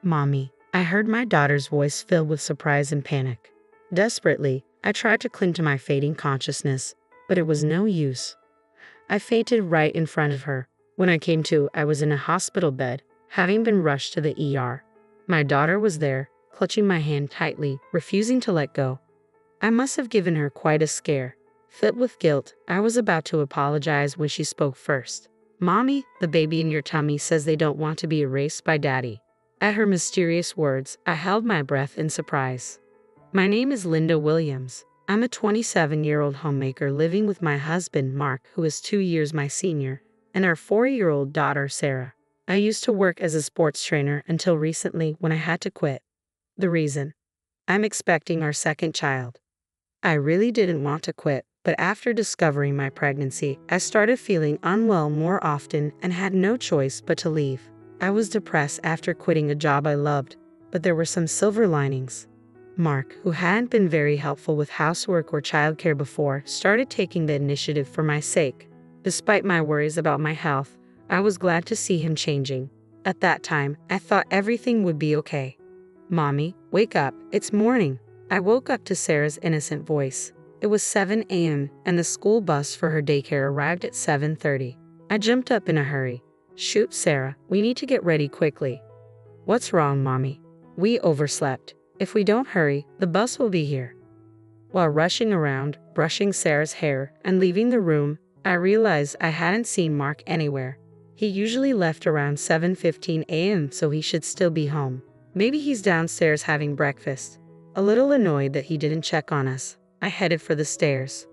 Mommy. I heard my daughter's voice filled with surprise and panic. Desperately, I tried to cling to my fading consciousness, but it was no use. I fainted right in front of her. When I came to, I was in a hospital bed, having been rushed to the ER. My daughter was there, clutching my hand tightly, refusing to let go. I must have given her quite a scare. Filled with guilt, I was about to apologize when she spoke first. Mommy, the baby in your tummy says they don't want to be erased by Daddy. At her mysterious words, I held my breath in surprise. My name is Linda Williams. I'm a 27-year-old homemaker living with my husband, Mark, who is 2 years my senior, and our 4-year-old daughter, Sarah. I used to work as a sports trainer until recently when I had to quit. The reason? I'm expecting our second child. I really didn't want to quit, but after discovering my pregnancy, I started feeling unwell more often and had no choice but to leave. I was depressed after quitting a job I loved, but there were some silver linings. Mark, who hadn't been very helpful with housework or childcare before, started taking the initiative for my sake. Despite my worries about my health, I was glad to see him changing. At that time, I thought everything would be okay. Mommy, wake up, it's morning. I woke up to Sarah's innocent voice. It was 7 a.m. and the school bus for her daycare arrived at 7:30. I jumped up in a hurry. Shoot, Sarah, we need to get ready quickly. What's wrong, Mommy? We overslept. If we don't hurry, the bus will be here. While rushing around, brushing Sarah's hair, and leaving the room, I realized I hadn't seen Mark anywhere. He usually left around 7:15 a.m., so he should still be home. Maybe he's downstairs having breakfast. A little annoyed that he didn't check on us, I headed for the stairs.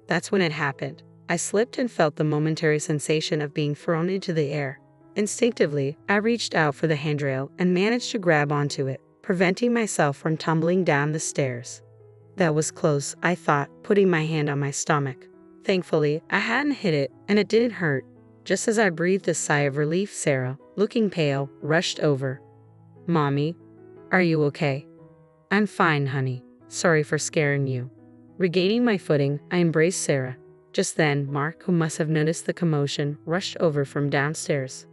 That's when it happened. I slipped and felt the momentary sensation of being thrown into the air. Instinctively, I reached out for the handrail and managed to grab onto it, preventing myself from tumbling down the stairs. That was close, I thought, putting my hand on my stomach. Thankfully, I hadn't hit it, and it didn't hurt. Just as I breathed a sigh of relief, Sarah, looking pale, rushed over. Mommy, are you okay? I'm fine, honey. Sorry for scaring you. Regaining my footing, I embraced Sarah. Just then, Mark, who must have noticed the commotion, rushed over from downstairs.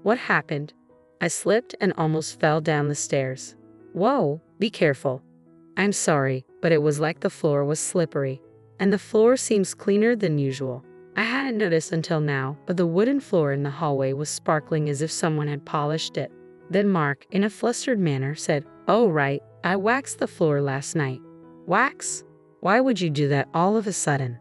What happened? I slipped and almost fell down the stairs. Whoa, be careful. I'm sorry, but it was like the floor was slippery. And the floor seems cleaner than usual. I hadn't noticed until now, but the wooden floor in the hallway was sparkling as if someone had polished it. Then Mark, in a flustered manner, said, Oh right, I waxed the floor last night. Wax? Why would you do that all of a sudden?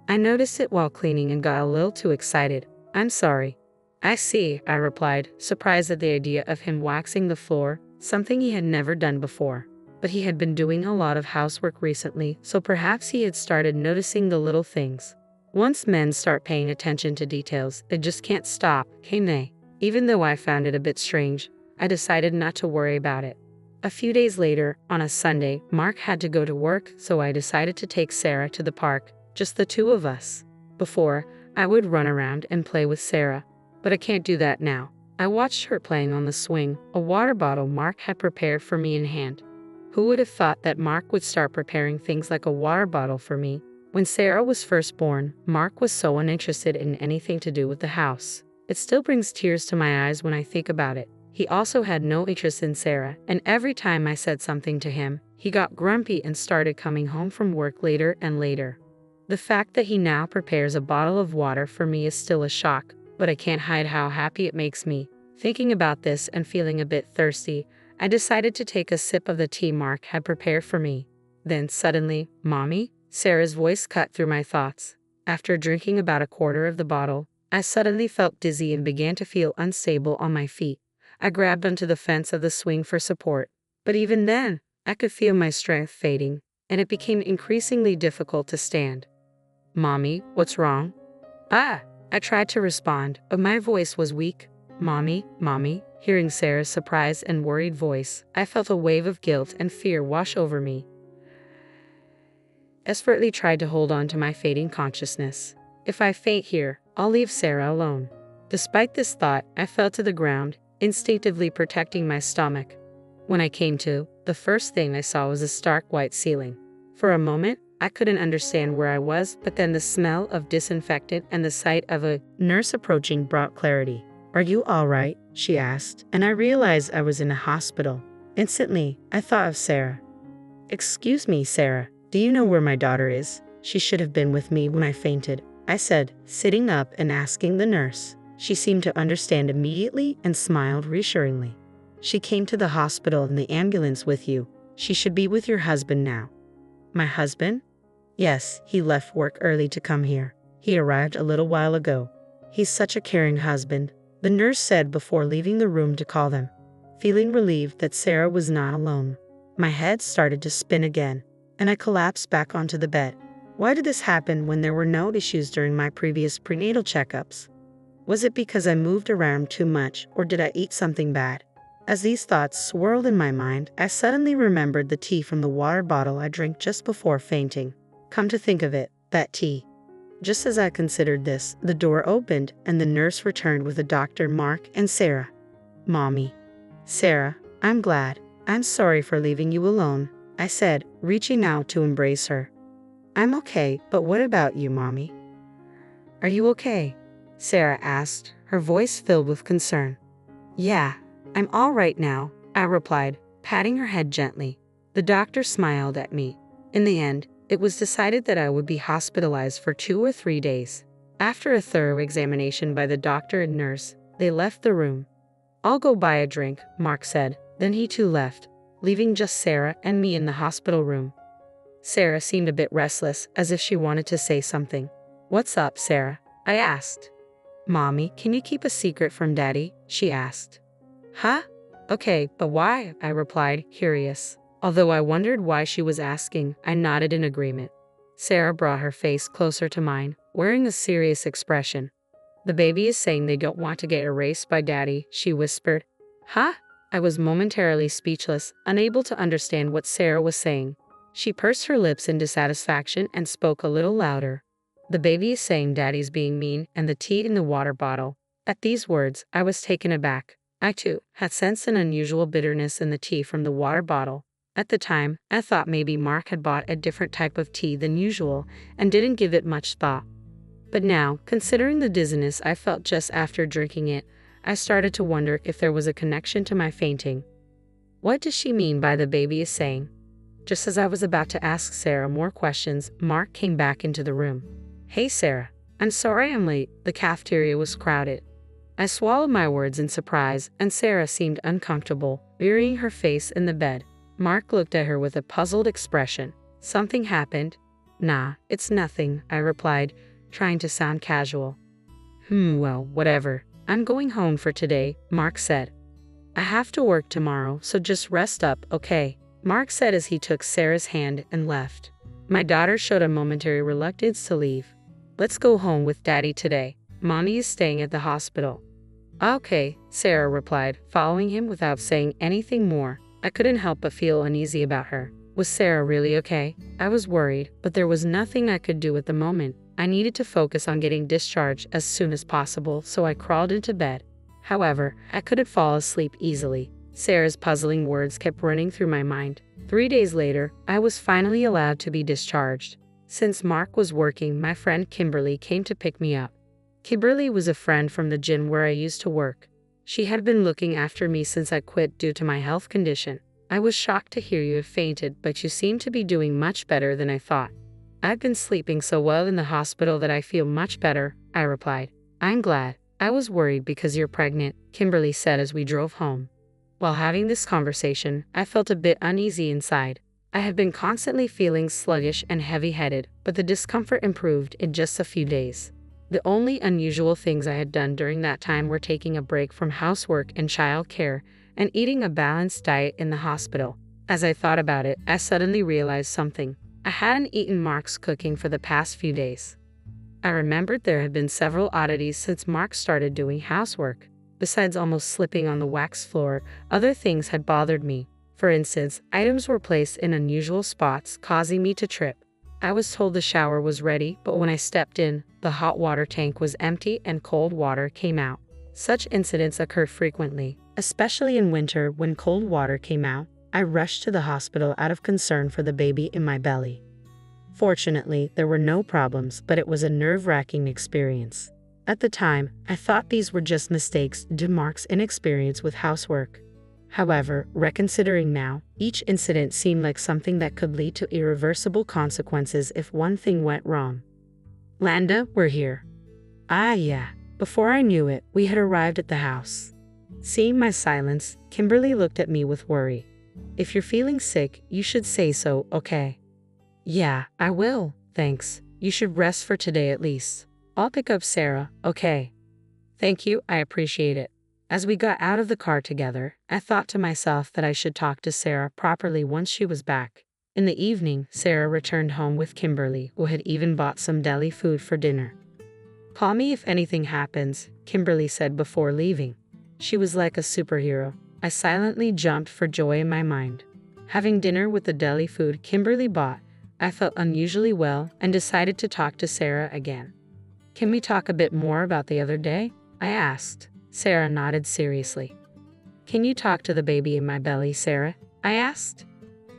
I noticed it while cleaning and got a little too excited. I'm sorry. I see, I replied, surprised at the idea of him waxing the floor, something he had never done before. But he had been doing a lot of housework recently, so perhaps he had started noticing the little things. Once men start paying attention to details, they just can't stop, can they? Even though I found it a bit strange, I decided not to worry about it. A few days later, on a Sunday, Mark had to go to work, so I decided to take Sarah to the park, just the two of us. Before, I would run around and play with Sarah, but I can't do that now. I watched her playing on the swing, a water bottle Mark had prepared for me in hand. Who would have thought that Mark would start preparing things like a water bottle for me? When Sarah was first born, Mark was so uninterested in anything to do with the house. It still brings tears to my eyes when I think about it. He also had no interest in Sarah, and every time I said something to him, he got grumpy and started coming home from work later and later. The fact that he now prepares a bottle of water for me is still a shock, but I can't hide how happy it makes me. Thinking about this and feeling a bit thirsty, I decided to take a sip of the tea Mark had prepared for me. Then suddenly, Mommy? Sarah's voice cut through my thoughts. After drinking about a quarter of the bottle, I suddenly felt dizzy and began to feel unstable on my feet. I grabbed onto the fence of the swing for support, but even then, I could feel my strength fading, and it became increasingly difficult to stand. Mommy, what's wrong? I tried to respond, but my voice was weak. Mommy, hearing Sarah's surprised and worried voice, I felt a wave of guilt and fear wash over me. Desperately tried to hold on to my fading consciousness. If I faint here, I'll leave Sarah alone. Despite this thought, I fell to the ground, instinctively protecting my stomach. When I came to, the first thing I saw was a stark white ceiling. For a moment, I couldn't understand where I was, but then the smell of disinfectant and the sight of a nurse approaching brought clarity. Are you all right? she asked, and I realized I was in a hospital. Instantly, I thought of Sarah. Excuse me, Sarah, do you know where my daughter is? She should have been with me when I fainted, I said, sitting up and asking the nurse. She seemed to understand immediately and smiled reassuringly. She came to the hospital in the ambulance with you. She should be with your husband now. My husband? Yes, he left work early to come here. He arrived a little while ago. He's such a caring husband, the nurse said before leaving the room to call them. Feeling relieved that Sarah was not alone, my head started to spin again, and I collapsed back onto the bed. Why did this happen when there were no issues during my previous prenatal checkups? Was it because I moved around too much, or did I eat something bad? As these thoughts swirled in my mind, I suddenly remembered the tea from the water bottle I drank just before fainting. Come to think of it, that tea. Just as I considered this, the door opened and the nurse returned with a Dr. Mark and Sarah. Mommy. Sarah, I'm glad. I'm sorry for leaving you alone, I said, reaching out to embrace her. I'm okay, but what about you, Mommy? Are you okay? Sarah asked, her voice filled with concern. Yeah, I'm all right now, I replied, patting her head gently. The doctor smiled at me. In the end, it was decided that I would be hospitalized for 2 or 3 days. After a thorough examination by the doctor and nurse, they left the room. I'll go buy a drink, Mark said. Then he too left, leaving just Sarah and me in the hospital room. Sarah seemed a bit restless, as if she wanted to say something. What's up, Sarah? I asked. Mommy, can you keep a secret from Daddy? She asked. Huh? Okay, but why? I replied, curious. Although I wondered why she was asking, I nodded in agreement. Sarah brought her face closer to mine, wearing a serious expression. The baby is saying they don't want to get erased by Daddy, she whispered. Huh? I was momentarily speechless, unable to understand what Sarah was saying. She pursed her lips in dissatisfaction and spoke a little louder. The baby is saying Daddy's being mean and the tea in the water bottle. At these words, I was taken aback. I too had sensed an unusual bitterness in the tea from the water bottle. At the time, I thought maybe Mark had bought a different type of tea than usual and didn't give it much thought. But now, considering the dizziness I felt just after drinking it, I started to wonder if there was a connection to my fainting. What does she mean by the baby is saying? Just as I was about to ask Sarah more questions, Mark came back into the room. Hey Sarah, I'm sorry I'm late. The cafeteria was crowded. I swallowed my words in surprise, and Sarah seemed uncomfortable, burying her face in the bed. Mark looked at her with a puzzled expression. Something happened? Nah, it's nothing, I replied, trying to sound casual. Well, whatever. I'm going home for today, Mark said. I have to work tomorrow, so just rest up, okay? Mark said as he took Sarah's hand and left. My daughter showed a momentary reluctance to leave. Let's go home with Daddy today. Mommy is staying at the hospital. Okay, Sarah replied, following him without saying anything more. I couldn't help but feel uneasy about her. Was Sarah really okay? I was worried, but there was nothing I could do at the moment. I needed to focus on getting discharged as soon as possible, so I crawled into bed. However, I couldn't fall asleep easily. Sarah's puzzling words kept running through my mind. 3 days later, I was finally allowed to be discharged. Since Mark was working, my friend Kimberly came to pick me up. Kimberly was a friend from the gym where I used to work. She had been looking after me since I quit due to my health condition. I was shocked to hear you have fainted, but you seem to be doing much better than I thought. I've been sleeping so well in the hospital that I feel much better, I replied. I'm glad. I was worried because you're pregnant, Kimberly said as we drove home. While having this conversation, I felt a bit uneasy inside. I had been constantly feeling sluggish and heavy-headed, but the discomfort improved in just a few days. The only unusual things I had done during that time were taking a break from housework and childcare and eating a balanced diet in the hospital. As I thought about it, I suddenly realized something. I hadn't eaten Mark's cooking for the past few days. I remembered there had been several oddities since Mark started doing housework. Besides almost slipping on the wax floor, other things had bothered me. For instance, items were placed in unusual spots, causing me to trip. I was told the shower was ready, but when I stepped in, the hot water tank was empty and cold water came out. Such incidents occur frequently, especially in winter when cold water came out. I rushed to the hospital out of concern for the baby in my belly. Fortunately, there were no problems, but it was a nerve-wracking experience. At the time, I thought these were just mistakes due to Mark's inexperience with housework. However, reconsidering now, each incident seemed like something that could lead to irreversible consequences if one thing went wrong. Landa, we're here. Ah, yeah. Before I knew it, we had arrived at the house. Seeing my silence, Kimberly looked at me with worry. If you're feeling sick, you should say so, okay? Yeah, I will, thanks. You should rest for today at least. I'll pick up Sarah, okay? Thank you, I appreciate it. As we got out of the car together, I thought to myself that I should talk to Sarah properly once she was back. In the evening, Sarah returned home with Kimberly, who had even bought some deli food for dinner. Call me if anything happens, Kimberly said before leaving. She was like a superhero. I silently jumped for joy in my mind. Having dinner with the deli food Kimberly bought, I felt unusually well and decided to talk to Sarah again. Can we talk a bit more about the other day? I asked. Sarah nodded seriously. Can you talk to the baby in my belly, Sarah? I asked.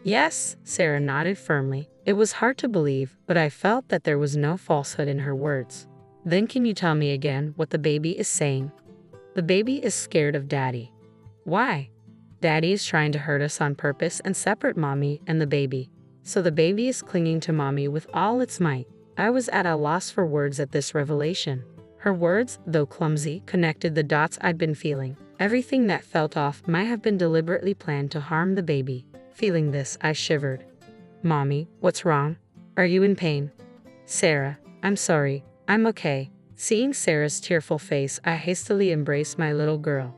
Yes, Sarah nodded firmly. It was hard to believe, but I felt that there was no falsehood in her words. Then can you tell me again what the baby is saying? The baby is scared of Daddy. Why? Daddy is trying to hurt us on purpose and separate Mommy and the baby. So the baby is clinging to Mommy with all its might. I was at a loss for words at this revelation. Her words, though clumsy, connected the dots I'd been feeling. Everything that felt off might have been deliberately planned to harm the baby. Feeling this, I shivered. Mommy, what's wrong? Are you in pain? Sarah, I'm sorry. I'm okay. Seeing Sarah's tearful face, I hastily embraced my little girl.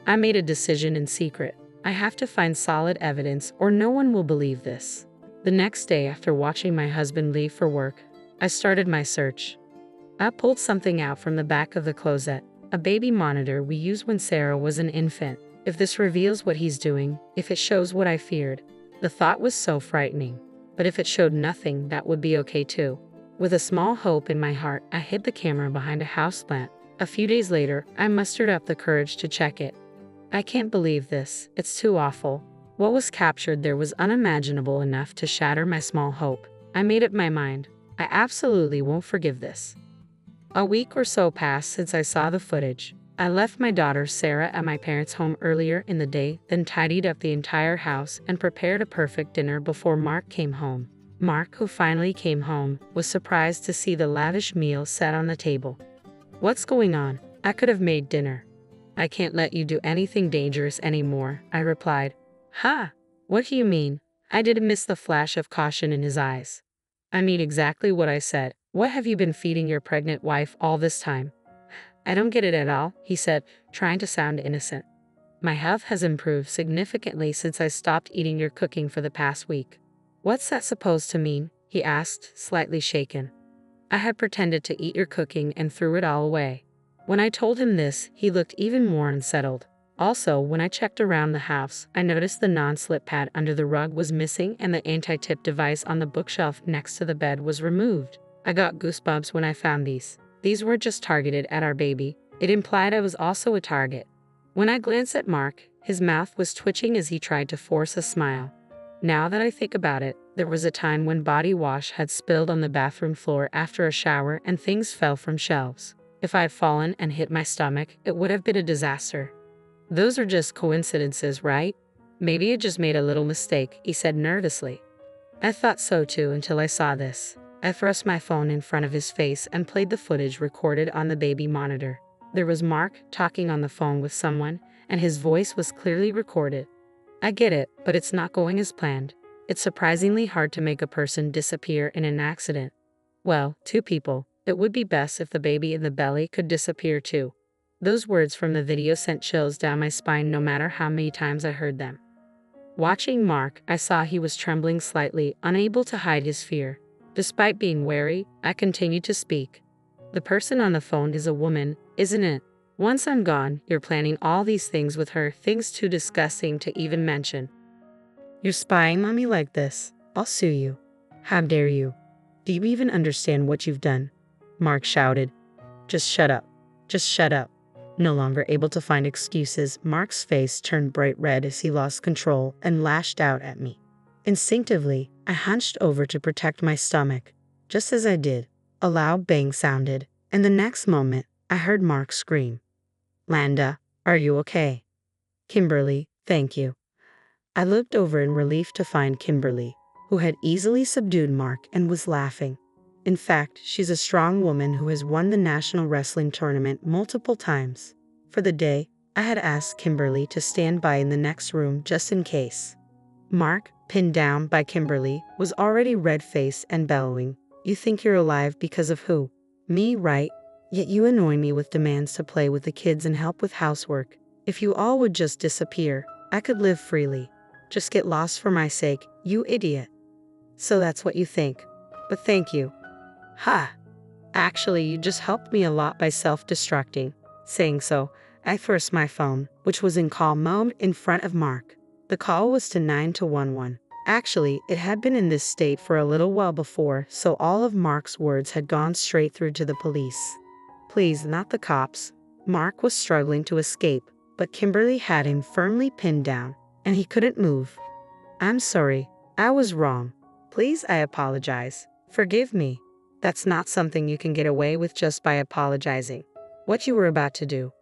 I made a decision in secret. I have to find solid evidence or no one will believe this. The next day, after watching my husband leave for work, I started my search. I pulled something out from the back of the closet, a baby monitor we used when Sarah was an infant. If this reveals what he's doing, if it shows what I feared. The thought was so frightening. But if it showed nothing, that would be okay too. With a small hope in my heart, I hid the camera behind a houseplant. A few days later, I mustered up the courage to check it. I can't believe this. It's too awful. What was captured there was unimaginable enough to shatter my small hope. I made up my mind. I absolutely won't forgive this. A week or so passed since I saw the footage. I left my daughter Sarah at my parents' home earlier in the day, then tidied up the entire house and prepared a perfect dinner before Mark came home. Mark, who finally came home, was surprised to see the lavish meal set on the table. What's going on? I could have made dinner. I can't let you do anything dangerous anymore, I replied. Ha! What do you mean? I didn't miss the flash of caution in his eyes. I mean exactly what I said. What have you been feeding your pregnant wife all this time? I don't get it at all, he said, trying to sound innocent. My health has improved significantly since I stopped eating your cooking for the past week. What's that supposed to mean? He asked, slightly shaken. I had pretended to eat your cooking and threw it all away. When I told him this, he looked even more unsettled. Also, when I checked around the house, I noticed the non-slip pad under the rug was missing and the anti-tip device on the bookshelf next to the bed was removed. I got goosebumps when I found these. These weren't just targeted at our baby. It implied I was also a target. When I glanced at Mark, his mouth was twitching as he tried to force a smile. Now that I think about it, there was a time when body wash had spilled on the bathroom floor after a shower and things fell from shelves. If I had fallen and hit my stomach, it would have been a disaster. Those are just coincidences, right? Maybe it just made a little mistake, he said nervously. I thought so too until I saw this. I thrust my phone in front of his face and played the footage recorded on the baby monitor. There was Mark talking on the phone with someone, and his voice was clearly recorded. I get it, but it's not going as planned. It's surprisingly hard to make a person disappear in an accident. Well, two people. It would be best if the baby in the belly could disappear too. Those words from the video sent chills down my spine no matter how many times I heard them. Watching Mark, I saw he was trembling slightly, unable to hide his fear. Despite being wary, I continued to speak. The person on the phone is a woman, isn't it? Once I'm gone, you're planning all these things with her, things too disgusting to even mention. You're spying on me like this. I'll sue you. How dare you? Do you even understand what you've done? Mark shouted. Just shut up. Just shut up. No longer able to find excuses, Mark's face turned bright red as he lost control and lashed out at me. Instinctively, I hunched over to protect my stomach. Just as I did, a loud bang sounded, and the next moment, I heard Mark scream. Landa, are you okay? Kimberly, thank you. I looked over in relief to find Kimberly, who had easily subdued Mark and was laughing. In fact, she's a strong woman who has won the national wrestling tournament multiple times. For the day, I had asked Kimberly to stand by in the next room just in case. Mark, pinned down by Kimberly, was already red-faced and bellowing. You think you're alive because of who? Me, right? Yet you annoy me with demands to play with the kids and help with housework. If you all would just disappear, I could live freely. Just get lost for my sake, you idiot. So that's what you think. But thank you. Ha! Actually, you just helped me a lot by self-destructing. Saying so, I thrust my phone, which was in call mode, in front of Mark. The call was to 911. Actually, it had been in this state for a little while before, so all of Mark's words had gone straight through to the police. Please, not the cops. Mark was struggling to escape, but Kimberly had him firmly pinned down, and he couldn't move. I'm sorry, I was wrong. Please, I apologize. Forgive me. That's not something you can get away with just by apologizing. What you were about to do.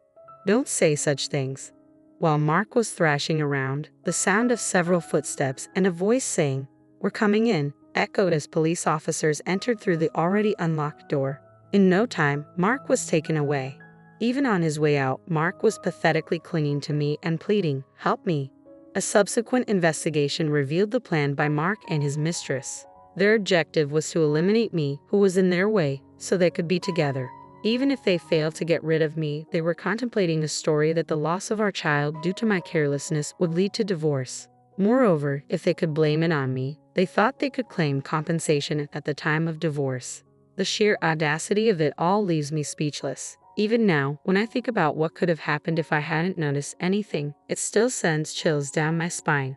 Don't say such things. While Mark was thrashing around, the sound of several footsteps and a voice saying, "We're coming in," echoed as police officers entered through the already unlocked door. In no time, Mark was taken away. Even on his way out, Mark was pathetically clinging to me and pleading, "Help me." A subsequent investigation revealed the plan by Mark and his mistress. Their objective was to eliminate me, who was in their way, so they could be together. Even if they failed to get rid of me, they were contemplating a story that the loss of our child due to my carelessness would lead to divorce. Moreover, if they could blame it on me, they thought they could claim compensation at the time of divorce. The sheer audacity of it all leaves me speechless. Even now, when I think about what could have happened if I hadn't noticed anything, it still sends chills down my spine.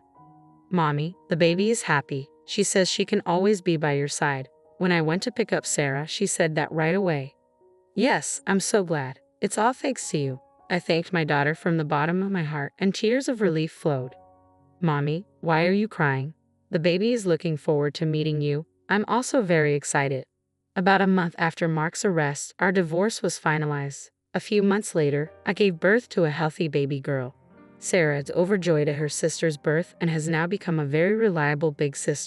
Mommy, the baby is happy. She says she can always be by your side. When I went to pick up Sarah, she said that right away. Yes, I'm so glad. It's all thanks to you. I thanked my daughter from the bottom of my heart, and tears of relief flowed. Mommy, why are you crying? The baby is looking forward to meeting you. I'm also very excited. About a month after Mark's arrest, our divorce was finalized. A few months later, I gave birth to a healthy baby girl. Sarah is overjoyed at her sister's birth and has now become a very reliable big sister.